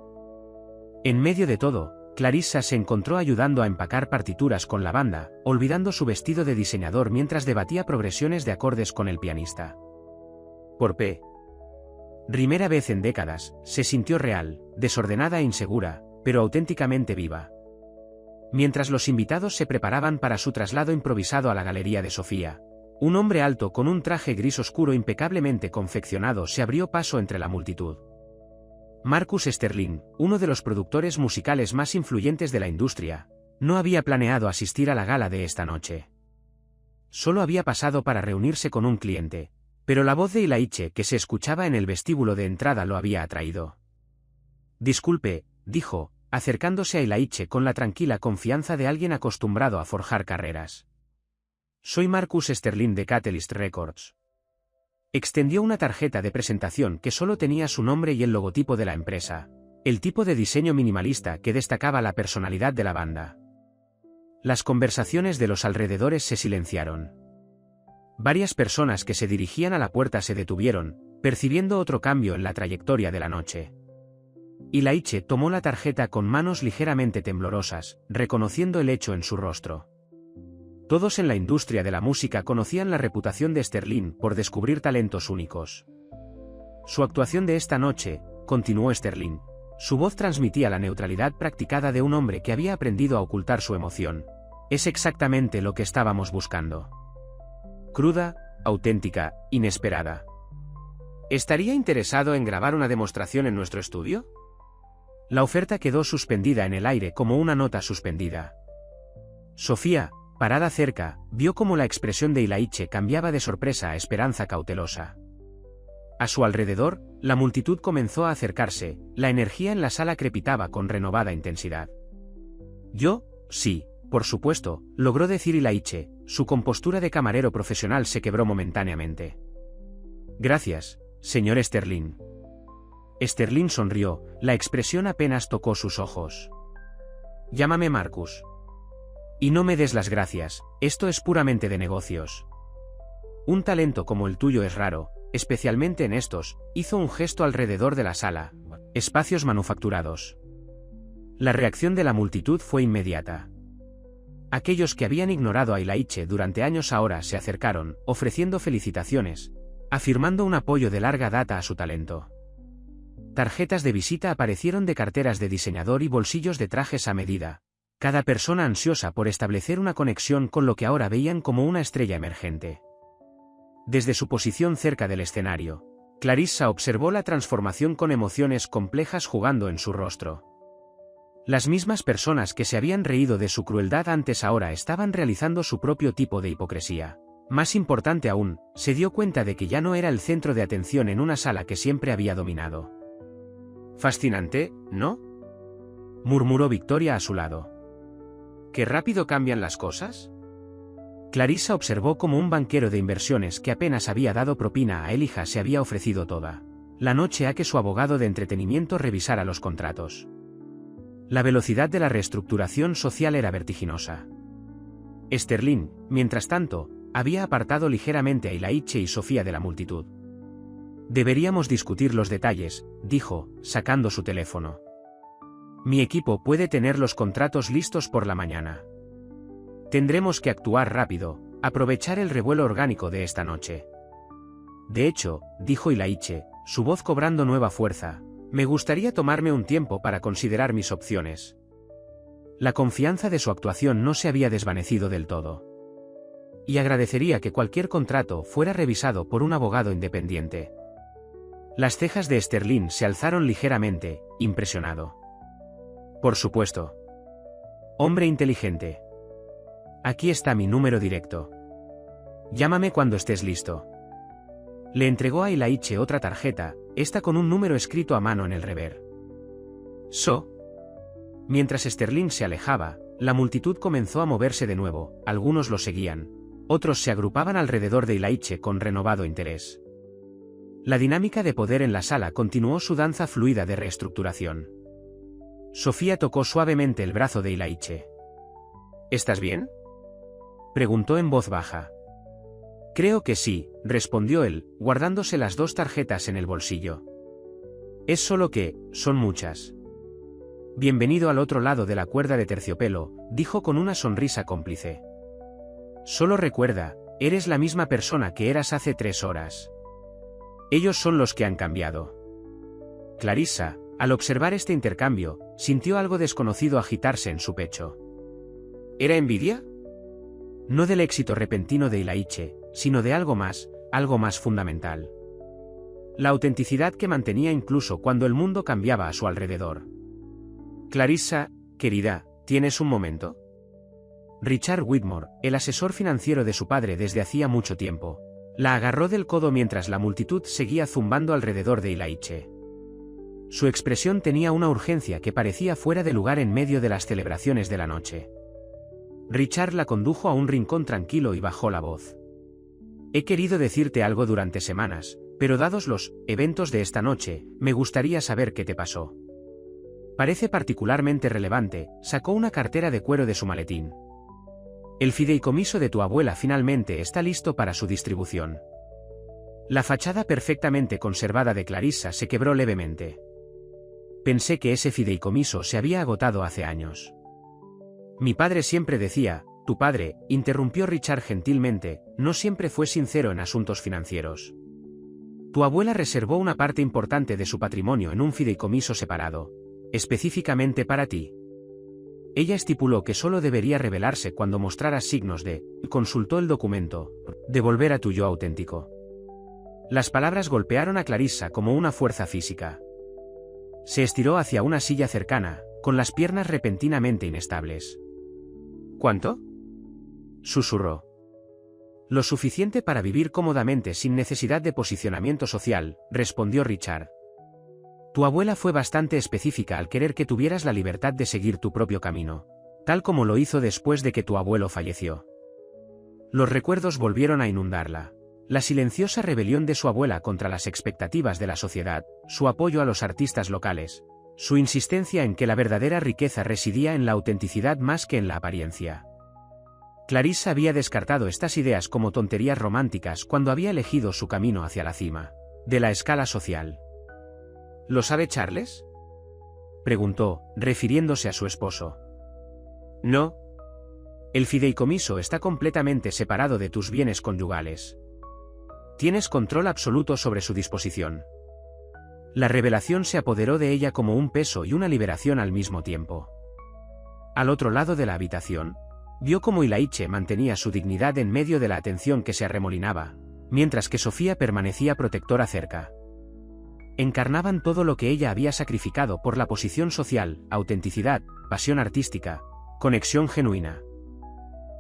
S1: En medio de todo, Clarissa se encontró ayudando a empacar partituras con la banda, olvidando su vestido de diseñador mientras debatía progresiones de acordes con el pianista. Por primera vez en décadas, se sintió real, desordenada e insegura, pero auténticamente viva. Mientras los invitados se preparaban para su traslado improvisado a la galería de Sofía, un hombre alto con un traje gris oscuro impecablemente confeccionado se abrió paso entre la multitud. Marcus Sterling, uno de los productores musicales más influyentes de la industria, no había planeado asistir a la gala de esta noche. Solo había pasado para reunirse con un cliente, pero la voz de Ilaiche que se escuchaba en el vestíbulo de entrada lo había atraído. Disculpe, dijo, acercándose a Ilaiche con la tranquila confianza de alguien acostumbrado a forjar carreras. Soy Marcus Sterling de Catalyst Records. Extendió una tarjeta de presentación que solo tenía su nombre y el logotipo de la empresa, el tipo de diseño minimalista que destacaba la personalidad de la banda. Las conversaciones de los alrededores se silenciaron. Varias personas que se dirigían a la puerta se detuvieron, percibiendo otro cambio en la trayectoria de la noche. Ilaiche tomó la tarjeta con manos ligeramente temblorosas, reconociendo el hecho en su rostro. Todos en la industria de la música conocían la reputación de Sterling por descubrir talentos únicos. Su actuación de esta noche, continuó Sterling. Su voz transmitía la neutralidad practicada de un hombre que había aprendido a ocultar su emoción. Es exactamente lo que estábamos buscando. Cruda, auténtica, inesperada. ¿Estaría interesado en grabar una demostración en nuestro estudio? La oferta quedó suspendida en el aire como una nota suspendida. Sofía, parada cerca, vio cómo la expresión de Ilaiche cambiaba de sorpresa a esperanza cautelosa. A su alrededor, la multitud comenzó a acercarse, la energía en la sala crepitaba con renovada intensidad. Yo, sí, por supuesto, logró decir Ilaiche, su compostura de camarero profesional se quebró momentáneamente. Gracias, señor Sterling. Sterling sonrió, la expresión apenas tocó sus ojos. Llámame Marcus. Y no me des las gracias, esto es puramente de negocios. Un talento como el tuyo es raro, especialmente en estos, hizo un gesto alrededor de la sala, espacios manufacturados. La reacción de la multitud fue inmediata. Aquellos que habían ignorado a Ilaiche durante años ahora se acercaron, ofreciendo felicitaciones, afirmando un apoyo de larga data a su talento. Tarjetas de visita aparecieron de carteras de diseñador y bolsillos de trajes a medida, cada persona ansiosa por establecer una conexión con lo que ahora veían como una estrella emergente. Desde su posición cerca del escenario, Clarissa observó la transformación con emociones complejas jugando en su rostro. Las mismas personas que se habían reído de su crueldad antes ahora estaban realizando su propio tipo de hipocresía. Más importante aún, se dio cuenta de que ya no era el centro de atención en una sala que siempre había dominado. Fascinante, ¿no? Murmuró Victoria a su lado. ¿Qué rápido cambian las cosas? Clarissa observó cómo un banquero de inversiones que apenas había dado propina a Elijah se había ofrecido toda la noche a que su abogado de entretenimiento revisara los contratos. La velocidad de la reestructuración social era vertiginosa. Sterling, mientras tanto, había apartado ligeramente a Ilaiche y Sofía de la multitud. Deberíamos discutir los detalles, dijo, sacando su teléfono. Mi equipo puede tener los contratos listos por la mañana. Tendremos que actuar rápido, aprovechar el revuelo orgánico de esta noche. De hecho, dijo Ilaiche, su voz cobrando nueva fuerza, me gustaría tomarme un tiempo para considerar mis opciones. La confianza de su actuación no se había desvanecido del todo. Y agradecería que cualquier contrato fuera revisado por un abogado independiente. Las cejas de Sterling se alzaron ligeramente, impresionado. Por supuesto. Hombre inteligente. Aquí está mi número directo. Llámame cuando estés listo. Le entregó a Ilaiche otra tarjeta, esta con un número escrito a mano en el rever. Mientras Sterling se alejaba, la multitud comenzó a moverse de nuevo, algunos lo seguían, otros se agrupaban alrededor de Ilaiche con renovado interés. La dinámica de poder en la sala continuó su danza fluida de reestructuración. Sofía tocó suavemente el brazo de Ilaiche. ¿Estás bien?, preguntó en voz baja. Creo que sí, respondió él, guardándose las dos tarjetas en el bolsillo. Es solo que, son muchas. Bienvenido al otro lado de la cuerda de terciopelo, dijo con una sonrisa cómplice. Solo recuerda, eres la misma persona que eras hace 3 horas. Ellos son los que han cambiado. Clarissa, al observar este intercambio, sintió algo desconocido agitarse en su pecho. ¿Era envidia? No del éxito repentino de Ilaiche, sino de algo más fundamental. La autenticidad que mantenía incluso cuando el mundo cambiaba a su alrededor. Clarissa, querida, ¿tienes un momento? Richard Whitmore, el asesor financiero de su padre desde hacía mucho tiempo, la agarró del codo mientras la multitud seguía zumbando alrededor de Ilaiche. Su expresión tenía una urgencia que parecía fuera de lugar en medio de las celebraciones de la noche. Richard la condujo a un rincón tranquilo y bajó la voz. He querido decirte algo durante semanas, pero dados los eventos de esta noche, me gustaría saber qué te pasó. Parece particularmente relevante, sacó una cartera de cuero de su maletín. El fideicomiso de tu abuela finalmente está listo para su distribución. La fachada perfectamente conservada de Clarissa se quebró levemente. Pensé que ese fideicomiso se había agotado hace años. Mi padre siempre decía, tu padre, interrumpió Richard gentilmente, no siempre fue sincero en asuntos financieros. Tu abuela reservó una parte importante de su patrimonio en un fideicomiso separado, específicamente para ti. Ella estipuló que solo debería revelarse cuando mostraras signos de, consultó el documento, de volver a tu yo auténtico. Las palabras golpearon a Clarissa como una fuerza física. Se estiró hacia una silla cercana, con las piernas repentinamente inestables. ¿Cuánto?, susurró. Lo suficiente para vivir cómodamente sin necesidad de posicionamiento social, respondió Richard. Tu abuela fue bastante específica al querer que tuvieras la libertad de seguir tu propio camino, tal como lo hizo después de que tu abuelo falleció. Los recuerdos volvieron a inundarla. La silenciosa rebelión de su abuela contra las expectativas de la sociedad, su apoyo a los artistas locales, su insistencia en que la verdadera riqueza residía en la autenticidad más que en la apariencia. Clarissa había descartado estas ideas como tonterías románticas cuando había elegido su camino hacia la cima de la escala social. ¿Lo sabe Charles?, preguntó, refiriéndose a su esposo. No. El fideicomiso está completamente separado de tus bienes conyugales. Tienes control absoluto sobre su disposición. La revelación se apoderó de ella como un peso y una liberación al mismo tiempo. Al otro lado de la habitación, vio cómo Ilaiche mantenía su dignidad en medio de la atención que se arremolinaba, mientras que Sofía permanecía protectora cerca. Encarnaban todo lo que ella había sacrificado por la posición social, autenticidad, pasión artística, conexión genuina.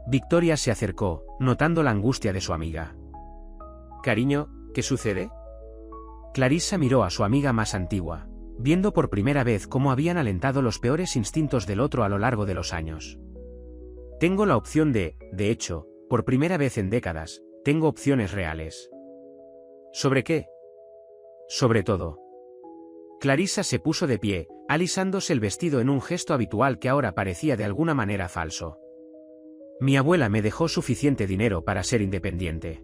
S1: Victoria se acercó, notando la angustia de su amiga. Cariño, ¿qué sucede? Clarissa miró a su amiga más antigua, viendo por primera vez cómo habían alentado los peores instintos del otro a lo largo de los años. Tengo la opción de hecho, por primera vez en décadas, tengo opciones reales. ¿Sobre qué? Sobre todo. Clarissa se puso de pie, alisándose el vestido en un gesto habitual que ahora parecía de alguna manera falso. Mi abuela me dejó suficiente dinero para ser independiente.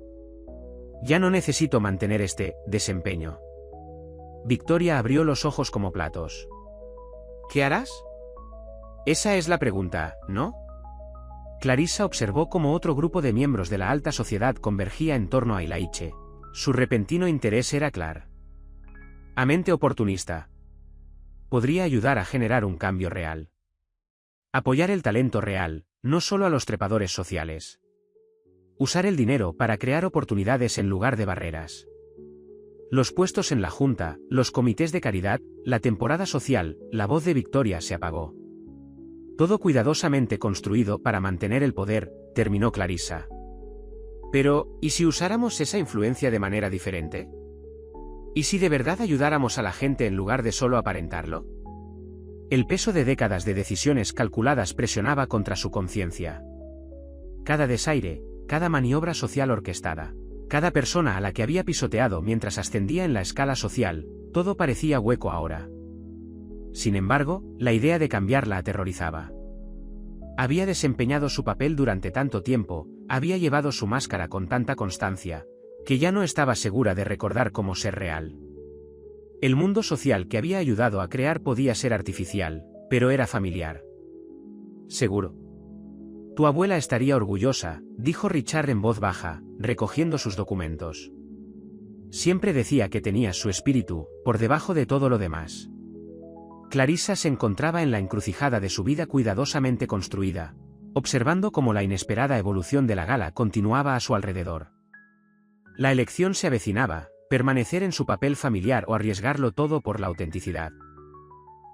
S1: Ya no necesito mantener este desempeño. Victoria abrió los ojos como platos. ¿Qué harás? Esa es la pregunta, ¿no? Clarissa observó cómo otro grupo de miembros de la alta sociedad convergía en torno a Ilaiche. Su repentino interés era claro. A mente oportunista. Podría ayudar a generar un cambio real. Apoyar el talento real, no solo a los trepadores sociales. Usar el dinero para crear oportunidades en lugar de barreras. Los puestos en la junta, los comités de caridad, la temporada social, la voz de Victoria se apagó. Todo cuidadosamente construido para mantener el poder, terminó Clarissa. Pero, ¿y si usáramos esa influencia de manera diferente? ¿Y si de verdad ayudáramos a la gente en lugar de solo aparentarlo? El peso de décadas de decisiones calculadas presionaba contra su conciencia. Cada desaire, cada maniobra social orquestada, cada persona a la que había pisoteado mientras ascendía en la escala social, todo parecía hueco ahora. Sin embargo, la idea de cambiar la aterrorizaba. Había desempeñado su papel durante tanto tiempo, había llevado su máscara con tanta constancia, que ya no estaba segura de recordar cómo ser real. El mundo social que había ayudado a crear podía ser artificial, pero era familiar. Seguro. Tu abuela estaría orgullosa, dijo Richard en voz baja, recogiendo sus documentos. Siempre decía que tenías su espíritu, por debajo de todo lo demás. Clarissa se encontraba en la encrucijada de su vida cuidadosamente construida, observando cómo la inesperada evolución de la gala continuaba a su alrededor. La elección se avecinaba, permanecer en su papel familiar o arriesgarlo todo por la autenticidad.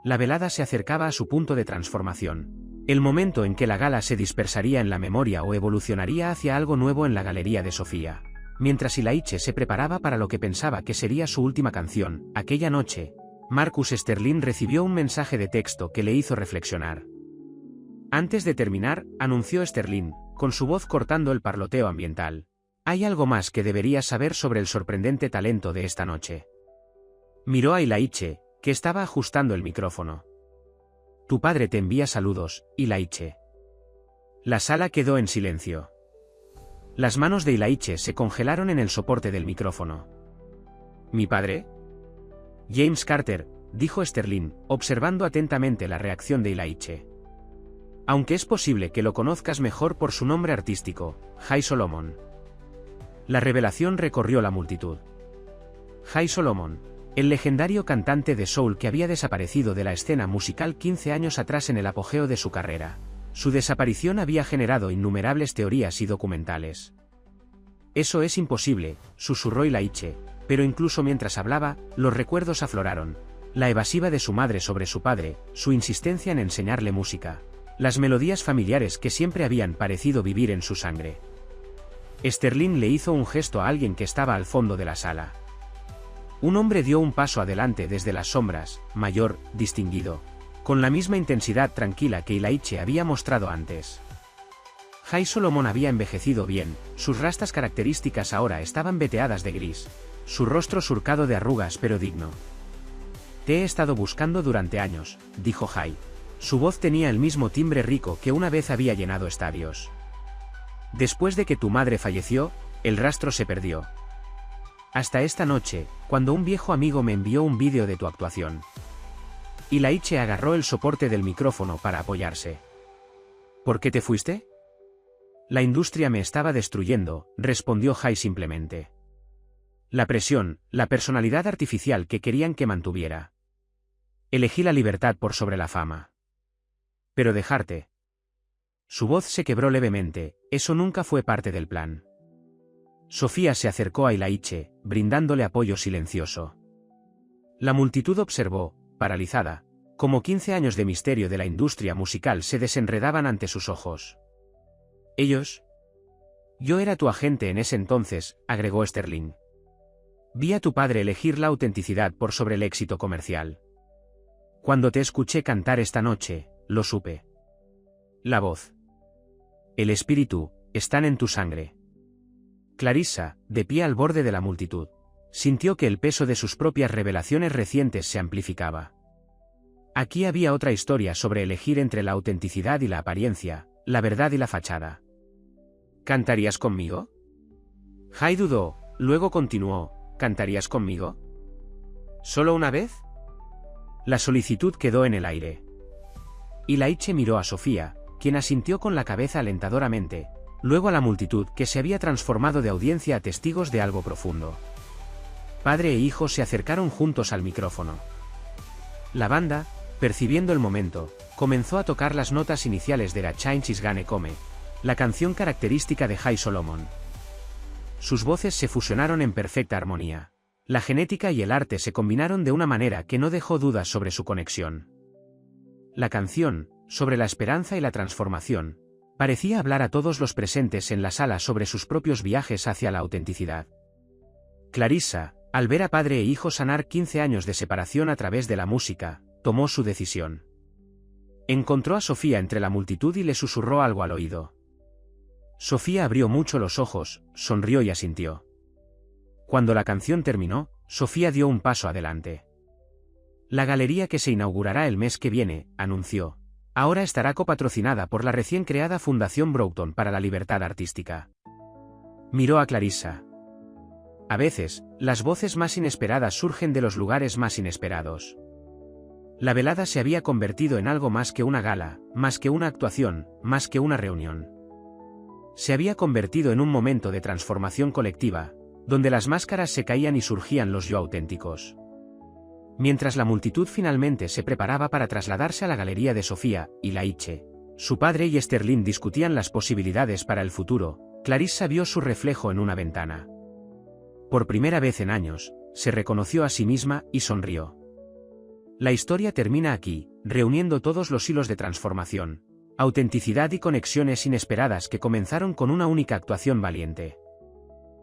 S1: La velada se acercaba a su punto de transformación, el momento en que la gala se dispersaría en la memoria o evolucionaría hacia algo nuevo en la galería de Sofía. Mientras Ilaiche se preparaba para lo que pensaba que sería su última canción, aquella noche, Marcus Sterling recibió un mensaje de texto que le hizo reflexionar. Antes de terminar, anunció Sterling, con su voz cortando el parloteo ambiental. Hay algo más que deberías saber sobre el sorprendente talento de esta noche. Miró a Ilaiche, que estaba ajustando el micrófono. Tu padre te envía saludos, Ilaiche. La sala quedó en silencio. Las manos de Ilaiche se congelaron en el soporte del micrófono. ¿Mi padre? James Carter, dijo Sterling, observando atentamente la reacción de Ilaiche. Aunque es posible que lo conozcas mejor por su nombre artístico, Jay Solomon. La revelación recorrió la multitud. Jay Solomon, el legendario cantante de soul que había desaparecido de la escena musical 15 años atrás en el apogeo de su carrera. Su desaparición había generado innumerables teorías y documentales. «Eso es imposible», susurró Ilaiche, pero incluso mientras hablaba, los recuerdos afloraron. La evasiva de su madre sobre su padre, su insistencia en enseñarle música, las melodías familiares que siempre habían parecido vivir en su sangre. Sterling le hizo un gesto a alguien que estaba al fondo de la sala. Un hombre dio un paso adelante desde las sombras, mayor, distinguido, con la misma intensidad tranquila que Ilaiche había mostrado antes. Jay Solomon había envejecido bien, sus rastas características ahora estaban veteadas de gris, su rostro surcado de arrugas pero digno. «Te he estado buscando durante años», dijo Jay. Su voz tenía el mismo timbre rico que una vez había llenado estadios. «Después de que tu madre falleció, el rastro se perdió. Hasta esta noche, cuando un viejo amigo me envió un vídeo de tu actuación». Ilaiche agarró el soporte del micrófono para apoyarse. «¿Por qué te fuiste?» «La industria me estaba destruyendo», respondió Jay simplemente. «La presión, la personalidad artificial que querían que mantuviera. Elegí la libertad por sobre la fama. Pero dejarte». Su voz se quebró levemente, eso nunca fue parte del plan. Sofía se acercó a Ilaiche, brindándole apoyo silencioso. La multitud observó, paralizada, como 15 años de misterio de la industria musical se desenredaban ante sus ojos. «¿Ellos?» «Yo era tu agente en ese entonces», agregó Sterling. «Vi a tu padre elegir la autenticidad por sobre el éxito comercial. Cuando te escuché cantar esta noche, lo supe. La voz, el espíritu, están en tu sangre». Clarissa, de pie al borde de la multitud, sintió que el peso de sus propias revelaciones recientes se amplificaba. Aquí había otra historia sobre elegir entre la autenticidad y la apariencia, la verdad y la fachada. «¿Cantarías conmigo?» Jay dudó, luego continuó, «¿Cantarías conmigo? ¿Solo una vez?» La solicitud quedó en el aire. Ilaiche miró a Sofía, quien asintió con la cabeza alentadoramente, luego a la multitud que se había transformado de audiencia a testigos de algo profundo. Padre e hijo se acercaron juntos al micrófono. La banda, percibiendo el momento, comenzó a tocar las notas iniciales de La Change is Gonna Come, la canción característica de Jay Solomon. Sus voces se fusionaron en perfecta armonía. La genética y el arte se combinaron de una manera que no dejó dudas sobre su conexión. La canción, sobre la esperanza y la transformación, parecía hablar a todos los presentes en la sala sobre sus propios viajes hacia la autenticidad. Clarissa, al ver a padre e hijo sanar 15 años de separación a través de la música, tomó su decisión. Encontró a Sofía entre la multitud y le susurró algo al oído. Sofía abrió mucho los ojos, sonrió y asintió. Cuando la canción terminó, Sofía dio un paso adelante. «La galería que se inaugurará el mes que viene», anunció, «ahora estará copatrocinada por la recién creada Fundación Broughton para la Libertad Artística». Miró a Clarissa. A veces, las voces más inesperadas surgen de los lugares más inesperados. La velada se había convertido en algo más que una gala, más que una actuación, más que una reunión. Se había convertido en un momento de transformación colectiva, donde las máscaras se caían y surgían los yo auténticos. Mientras la multitud finalmente se preparaba para trasladarse a la galería de Sofía, Ilaiche, su padre y Sterling discutían las posibilidades para el futuro, Clarissa vio su reflejo en una ventana. Por primera vez en años, se reconoció a sí misma y sonrió. La historia termina aquí, reuniendo todos los hilos de transformación, autenticidad y conexiones inesperadas que comenzaron con una única actuación valiente.